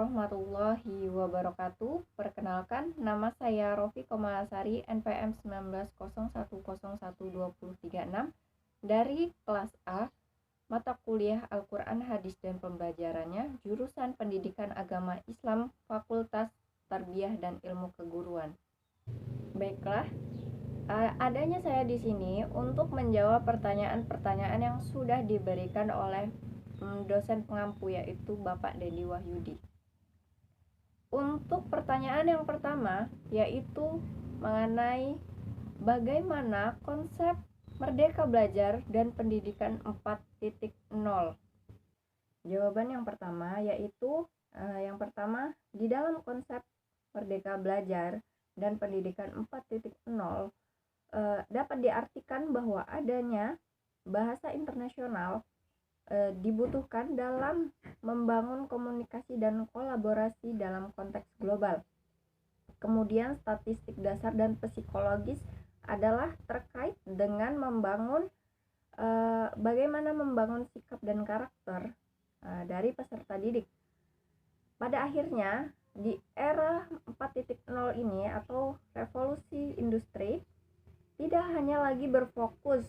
warahmatullahi wabarakatuh. Perkenalkan, nama saya Rofi Komalasari, NPM 1901012036 dari kelas A, mata kuliah Al-Quran, Hadis, dan Pembelajarannya, jurusan Pendidikan Agama Islam, Fakultas Tarbiyah dan Ilmu Keguruan. Baiklah, adanya saya di sini untuk menjawab pertanyaan-pertanyaan yang sudah diberikan oleh dosen pengampu, yaitu Bapak Dendi Wahyudi. Untuk pertanyaan yang pertama, yaitu mengenai bagaimana konsep Merdeka Belajar dan Pendidikan 4.0. Jawaban yang pertama yaitu di dalam konsep Merdeka Belajar dan Pendidikan 4.0 dapat diartikan bahwa adanya bahasa internasional dibutuhkan dalam membangun komunikasi dan kolaborasi dalam konteks global. Kemudian statistik dasar dan psikologis adalah terkait dengan bagaimana membangun sikap dan karakter dari peserta didik. Pada akhirnya, di era 4.0 ini atau revolusi industri tidak hanya lagi berfokus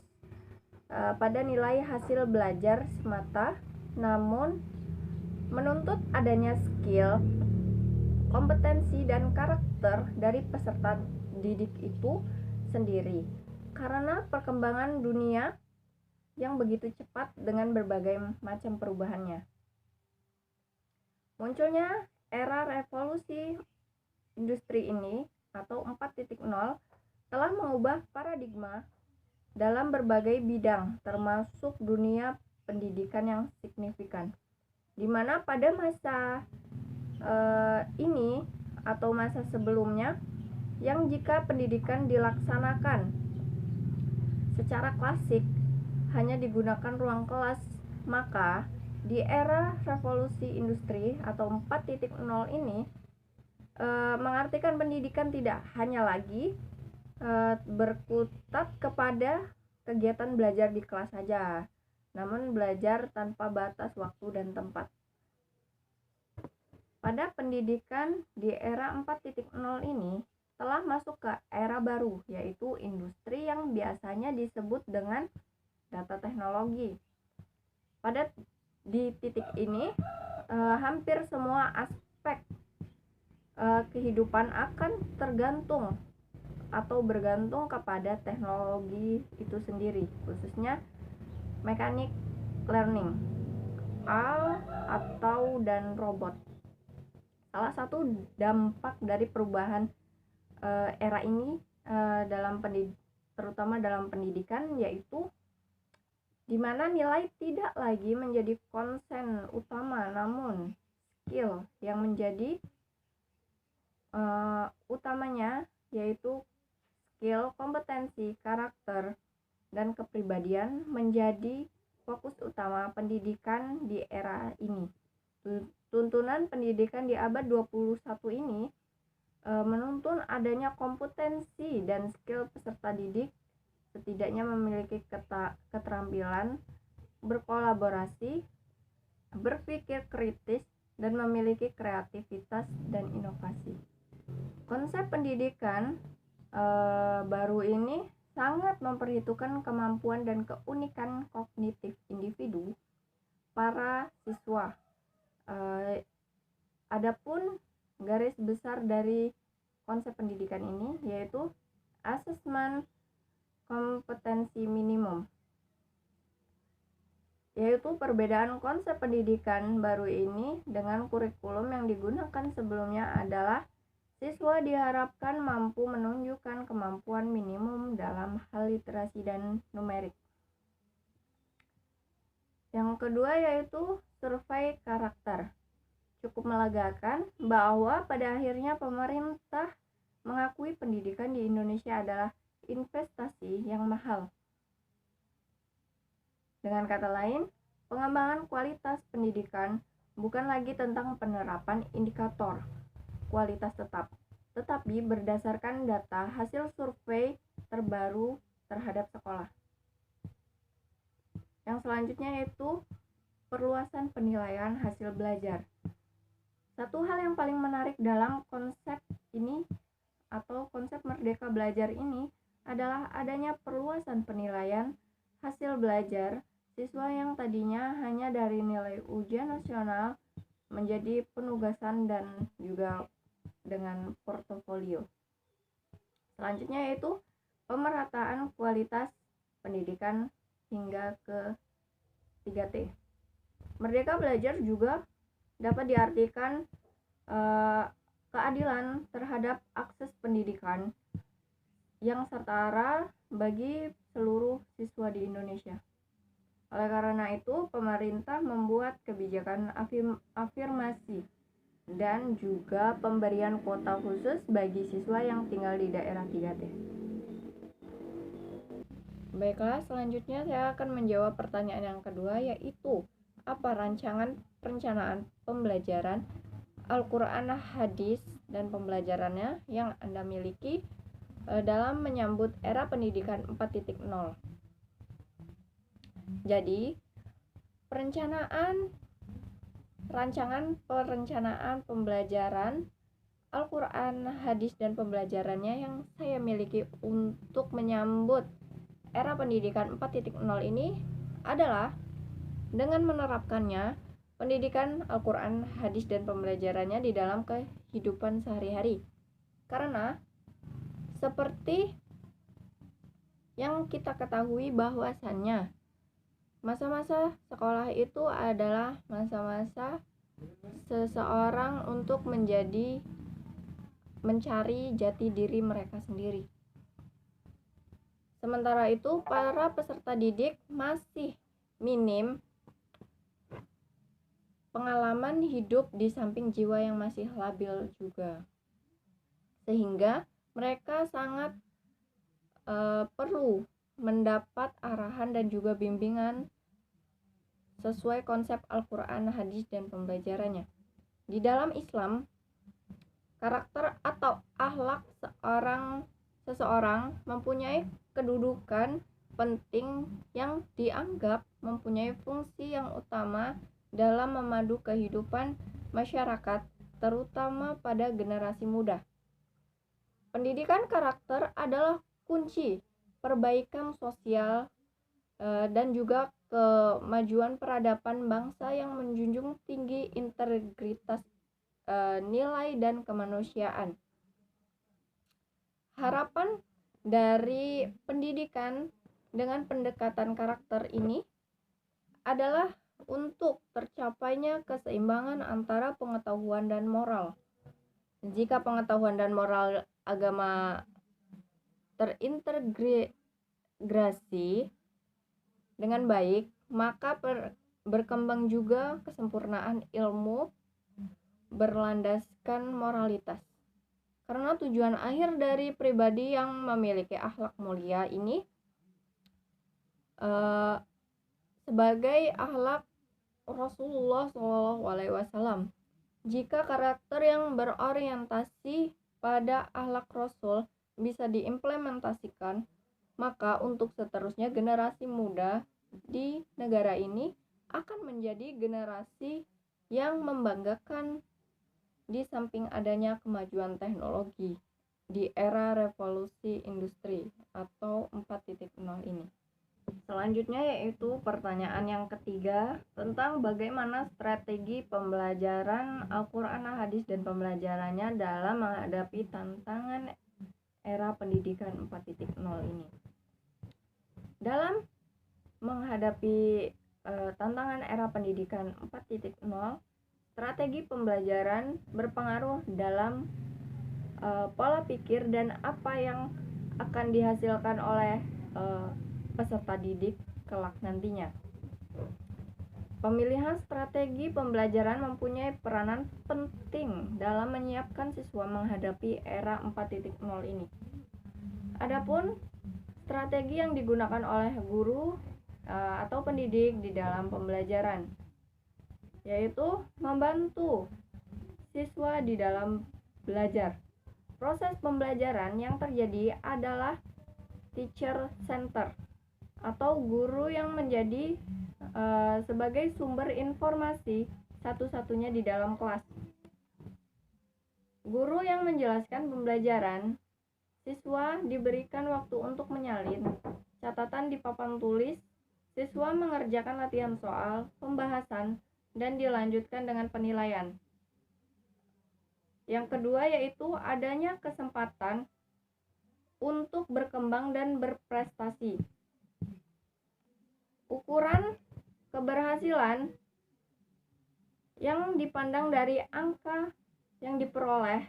pada nilai hasil belajar semata, namun menuntut adanya skill, kompetensi, dan karakter dari peserta didik itu sendiri. Karena perkembangan dunia yang begitu cepat dengan berbagai macam perubahannya. Munculnya era revolusi industri ini atau 4.0 telah mengubah paradigma dalam berbagai bidang, termasuk dunia pendidikan yang signifikan, di mana pada masa ini atau masa sebelumnya, yang jika pendidikan dilaksanakan secara klasik hanya digunakan ruang kelas, maka di era revolusi industri atau 4.0 ini mengartikan pendidikan tidak hanya lagi berkutat kepada kegiatan belajar di kelas saja, namun belajar tanpa batas waktu dan tempat. Pada pendidikan di era 4.0 ini telah masuk ke era baru, yaitu industri yang biasanya disebut dengan data teknologi. Di titik ini hampir semua aspek kehidupan akan tergantung atau bergantung kepada teknologi itu sendiri, khususnya mechanic learning dan robot. Salah satu dampak dari perubahan era ini terutama dalam pendidikan, yaitu di mana nilai tidak lagi menjadi konsen utama, namun skill yang menjadi utamanya, yaitu skill, kompetensi, karakter, dan kepribadian menjadi fokus utama pendidikan di era ini. Tuntunan pendidikan di abad 21 ini menuntun adanya kompetensi dan skill peserta didik setidaknya memiliki keterampilan berkolaborasi, berpikir kritis, dan memiliki kreativitas dan inovasi. Konsep pendidikan baru ini sangat memperhitungkan kemampuan dan keunikan kognitif individu para siswa. Adapun garis besar dari konsep pendidikan ini yaitu asesmen kompetensi minimum, yaitu perbedaan konsep pendidikan baru ini dengan kurikulum yang digunakan sebelumnya adalah siswa diharapkan mampu menunjukkan kemampuan minimum dalam hal literasi dan numerik. Yang kedua yaitu survei karakter. Cukup melegakan bahwa pada akhirnya pemerintah mengakui pendidikan di Indonesia adalah investasi yang mahal. Dengan kata lain, pengembangan kualitas pendidikan bukan lagi tentang penerapan indikator kualitas tetap, tetapi berdasarkan data hasil survei terbaru terhadap sekolah. Yang selanjutnya yaitu perluasan penilaian hasil belajar. Satu hal yang paling menarik dalam konsep ini atau konsep merdeka belajar ini adalah adanya perluasan penilaian hasil belajar siswa yang tadinya hanya dari nilai ujian nasional menjadi penugasan dan juga dengan portofolio. Selanjutnya yaitu pemerataan kualitas pendidikan hingga ke 3T. Merdeka belajar juga dapat diartikan keadilan terhadap akses pendidikan yang setara bagi seluruh siswa di Indonesia. Oleh karena itu, pemerintah membuat kebijakan afirmasi dan juga pemberian kuota khusus bagi siswa yang tinggal di daerah 3T. Baiklah, selanjutnya saya akan menjawab pertanyaan yang kedua, yaitu apa rancangan perencanaan pembelajaran Al-Quran, hadis, dan pembelajarannya yang Anda miliki dalam menyambut era pendidikan 4.0. Jadi, rancangan perencanaan pembelajaran Al-Quran, hadis, dan pembelajarannya yang saya miliki untuk menyambut era pendidikan 4.0 ini adalah dengan menerapkannya pendidikan Al-Quran, hadis, dan pembelajarannya di dalam kehidupan sehari-hari. Karena seperti yang kita ketahui bahwasannya masa-masa sekolah itu adalah masa-masa seseorang untuk mencari jati diri mereka sendiri. Sementara itu, para peserta didik masih minim pengalaman hidup di samping jiwa yang masih labil juga, sehingga mereka sangat perlu mendapat arahan dan juga bimbingan sesuai konsep Al-Quran, hadis, dan pembelajarannya. Di dalam Islam, karakter atau akhlak seseorang mempunyai kedudukan penting yang dianggap mempunyai fungsi yang utama dalam memadu kehidupan masyarakat, terutama pada generasi muda. Pendidikan karakter adalah kunci perbaikan sosial dan juga kemajuan peradaban bangsa yang menjunjung tinggi integritas nilai dan kemanusiaan. Harapan dari pendidikan dengan pendekatan karakter ini adalah untuk tercapainya keseimbangan antara pengetahuan dan moral. Jika pengetahuan dan moral agama terintegrasi dengan baik, maka berkembang juga kesempurnaan ilmu berlandaskan moralitas. Karena tujuan akhir dari pribadi yang memiliki akhlak mulia ini sebagai akhlak Rasulullah SAW. Jika karakter yang berorientasi pada akhlak Rasul bisa diimplementasikan, maka untuk seterusnya generasi muda di negara ini akan menjadi generasi yang membanggakan di samping adanya kemajuan teknologi di era revolusi industri atau 4.0 ini. Selanjutnya yaitu pertanyaan yang ketiga tentang bagaimana strategi pembelajaran Al-Quran, hadis, dan pembelajarannya dalam menghadapi tantangan era pendidikan 4.0 ini. Dalam menghadapi tantangan era pendidikan 4.0, strategi pembelajaran berpengaruh dalam pola pikir dan apa yang akan dihasilkan oleh peserta didik kelak nantinya. Pemilihan strategi pembelajaran mempunyai peranan penting dalam menyiapkan siswa menghadapi era 4.0 ini. Adapun strategi yang digunakan oleh guru atau pendidik di dalam pembelajaran, yaitu membantu siswa di dalam belajar. Proses pembelajaran yang terjadi adalah teacher center atau guru yang menjadi sebagai sumber informasi satu-satunya di dalam kelas. Guru yang menjelaskan pembelajaran, siswa diberikan waktu untuk menyalin catatan di papan tulis, siswa mengerjakan latihan soal, pembahasan, dan dilanjutkan dengan penilaian. Yang kedua yaitu adanya kesempatan untuk berkembang dan berprestasi. Ukuran keberhasilan yang dipandang dari angka yang diperoleh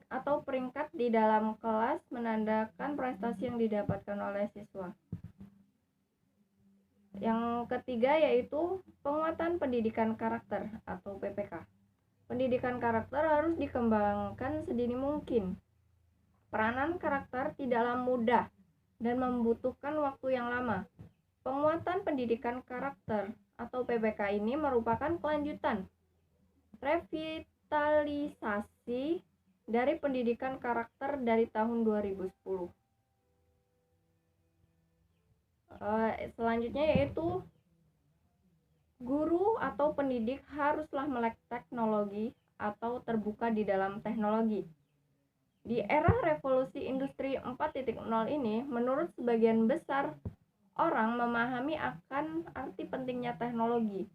atau peringkat di dalam kelas menandakan prestasi yang didapatkan oleh siswa. Yang ketiga yaitu penguatan pendidikan karakter atau PPK. Pendidikan karakter harus dikembangkan sedini mungkin. Peranan karakter tidaklah mudah dan membutuhkan waktu yang lama. Penguatan pendidikan karakter atau PPK ini merupakan kelanjutan revitalisasi dari pendidikan karakter dari tahun 2010. Selanjutnya yaitu guru atau pendidik haruslah melek teknologi atau terbuka di dalam teknologi. Di era revolusi industri 4.0 ini, menurut sebagian besar orang memahami akan arti pentingnya teknologi.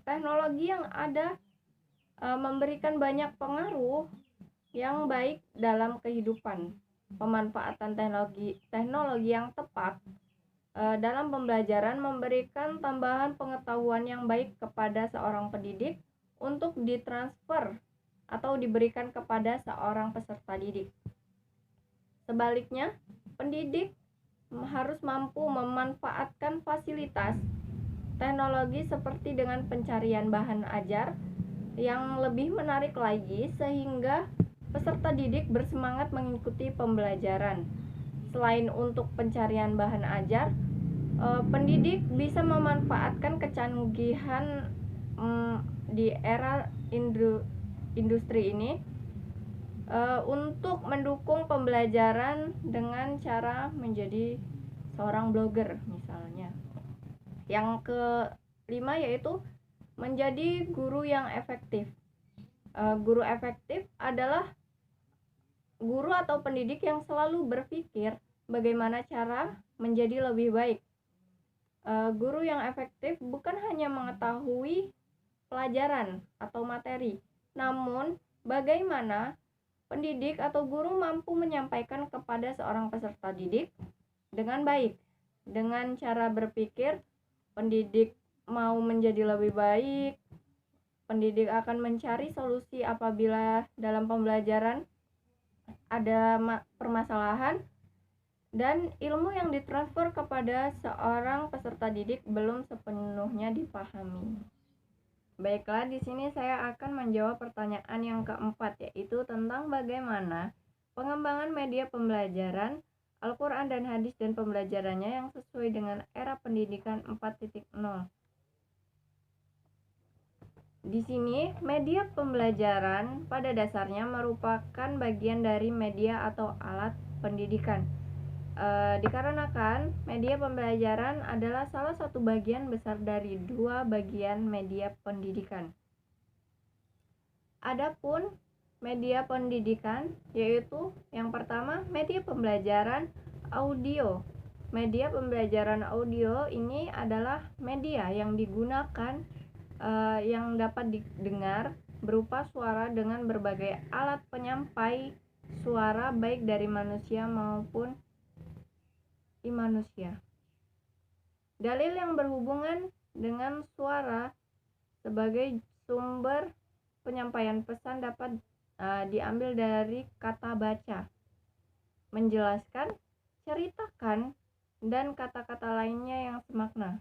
Teknologi yang ada memberikan banyak pengaruh yang baik dalam kehidupan. Pemanfaatan teknologi yang tepat dalam pembelajaran memberikan tambahan pengetahuan yang baik kepada seorang pendidik untuk ditransfer atau diberikan kepada seorang peserta didik. Sebaliknya, pendidik harus mampu memanfaatkan fasilitas teknologi seperti dengan pencarian bahan ajar yang lebih menarik lagi sehingga peserta didik bersemangat mengikuti pembelajaran. Selain untuk pencarian bahan ajar, pendidik bisa memanfaatkan kecanggihan di era industri ini untuk mendukung pembelajaran dengan cara menjadi seorang blogger misalnya. Yang kelima yaitu menjadi guru yang efektif. Guru efektif adalah guru atau pendidik yang selalu berpikir bagaimana cara menjadi lebih baik. Guru yang efektif bukan hanya mengetahui pelajaran atau materi, namun bagaimana pendidik atau guru mampu menyampaikan kepada seorang peserta didik dengan baik. Dengan cara berpikir, pendidik mau menjadi lebih baik, pendidik akan mencari solusi apabila dalam pembelajaran ada permasalahan dan ilmu yang ditransfer kepada seorang peserta didik belum sepenuhnya dipahami. Baiklah, di sini saya akan menjawab pertanyaan yang keempat, yaitu tentang bagaimana pengembangan media pembelajaran, Al-Quran dan hadis dan pembelajarannya yang sesuai dengan era pendidikan 4.0. Di sini, media pembelajaran pada dasarnya merupakan bagian dari media atau alat pendidikan. Dikarenakan media pembelajaran adalah salah satu bagian besar dari dua bagian media pendidikan. Adapun media pendidikan yaitu yang pertama media pembelajaran audio. Media pembelajaran audio ini adalah media yang digunakan yang dapat didengar berupa suara dengan berbagai alat penyampai suara baik dari manusia maupun manusia. Dalil yang berhubungan dengan suara sebagai sumber penyampaian pesan dapat diambil dari kata baca, menjelaskan, ceritakan, dan kata-kata lainnya yang semakna.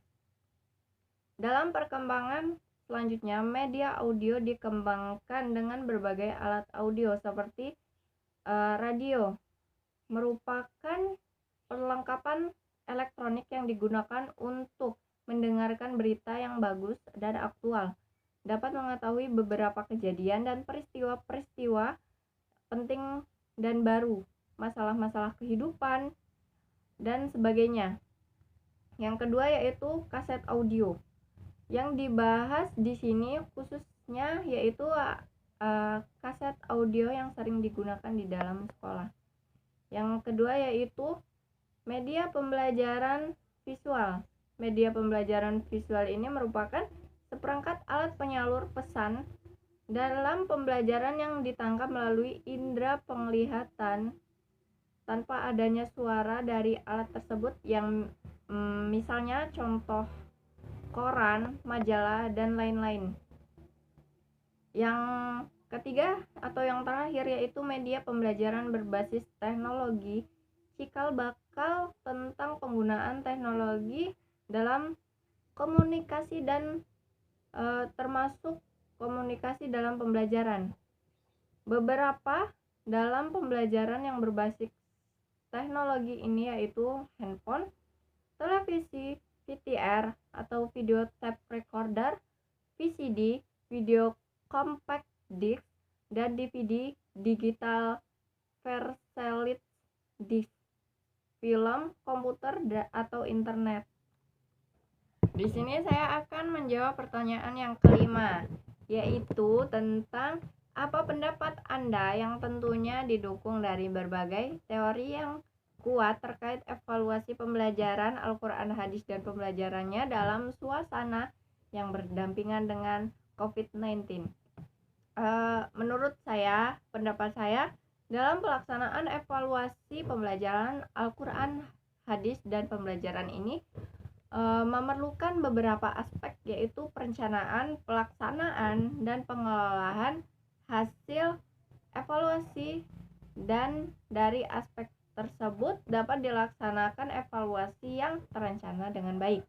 Dalam perkembangan selanjutnya, media audio dikembangkan dengan berbagai alat audio seperti radio, merupakan perlengkapan elektronik yang digunakan untuk mendengarkan berita yang bagus dan aktual, dapat mengetahui beberapa kejadian dan peristiwa-peristiwa penting dan baru, masalah-masalah kehidupan, dan sebagainya. Yang kedua yaitu kaset audio. Yang dibahas di sini khususnya yaitu kaset audio yang sering digunakan di dalam sekolah. Yang kedua yaitu media pembelajaran visual. Media pembelajaran visual ini merupakan seperangkat alat penyalur pesan dalam pembelajaran yang ditangkap melalui indera penglihatan tanpa adanya suara dari alat tersebut, yang misalnya contoh koran, majalah, dan lain-lain. Yang ketiga atau yang terakhir yaitu media pembelajaran berbasis teknologi, cikal bakal tentang penggunaan teknologi dalam komunikasi dan termasuk komunikasi dalam pembelajaran. Beberapa dalam pembelajaran yang berbasis teknologi ini yaitu handphone, televisi, VCR atau video tape recorder, VCD, video compact disc, dan DVD digital versatility disc, film, komputer, atau internet. Di sini saya akan menjawab pertanyaan yang kelima, yaitu tentang apa pendapat Anda yang tentunya didukung dari berbagai teori yang kuat terkait evaluasi pembelajaran Al-Quran, hadis, dan pembelajarannya dalam suasana yang berdampingan dengan COVID-19. Menurut saya, pendapat saya, dalam pelaksanaan evaluasi pembelajaran Al-Quran, hadis, dan pembelajaran ini memerlukan beberapa aspek, yaitu perencanaan, pelaksanaan, dan pengelolaan hasil evaluasi, dan dari aspek tersebut dapat dilaksanakan evaluasi yang terencana dengan baik.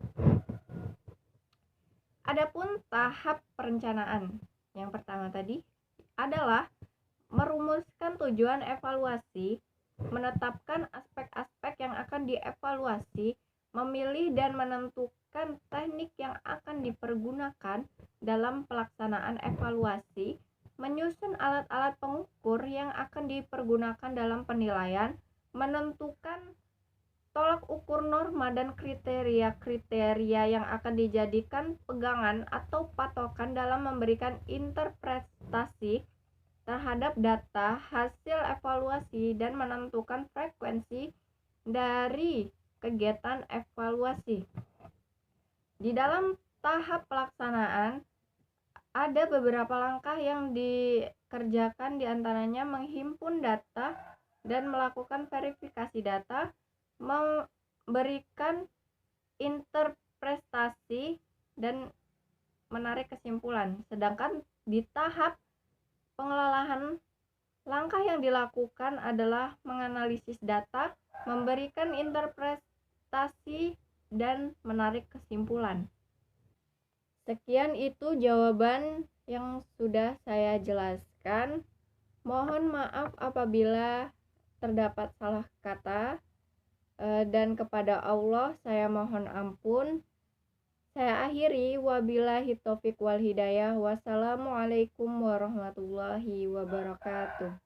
Adapun tahap perencanaan yang pertama tadi adalah merumuskan tujuan evaluasi, menetapkan aspek-aspek yang akan dievaluasi, memilih dan menentukan teknik yang akan dipergunakan dalam pelaksanaan evaluasi, menyusun alat-alat pengukur yang akan dipergunakan dalam penilaian, menentukan tolak ukur norma dan kriteria-kriteria yang akan dijadikan pegangan atau patokan dalam memberikan interpretasi terhadap data hasil evaluasi, dan menentukan frekuensi dari kegiatan evaluasi. Di dalam tahap pelaksanaan ada beberapa langkah yang dikerjakan, diantaranya menghimpun data dan melakukan verifikasi data, memberikan interpretasi, dan menarik kesimpulan. Sedangkan di tahap pengelolaan, langkah yang dilakukan adalah menganalisis data, memberikan interpretasi, dan menarik kesimpulan. Sekian itu jawaban yang sudah saya jelaskan. Mohon maaf apabila terdapat salah kata, dan kepada Allah saya mohon ampun. Saya akhiri, wabillahi taufiq wal hidayah. Wassalamualaikum warahmatullahi wabarakatuh.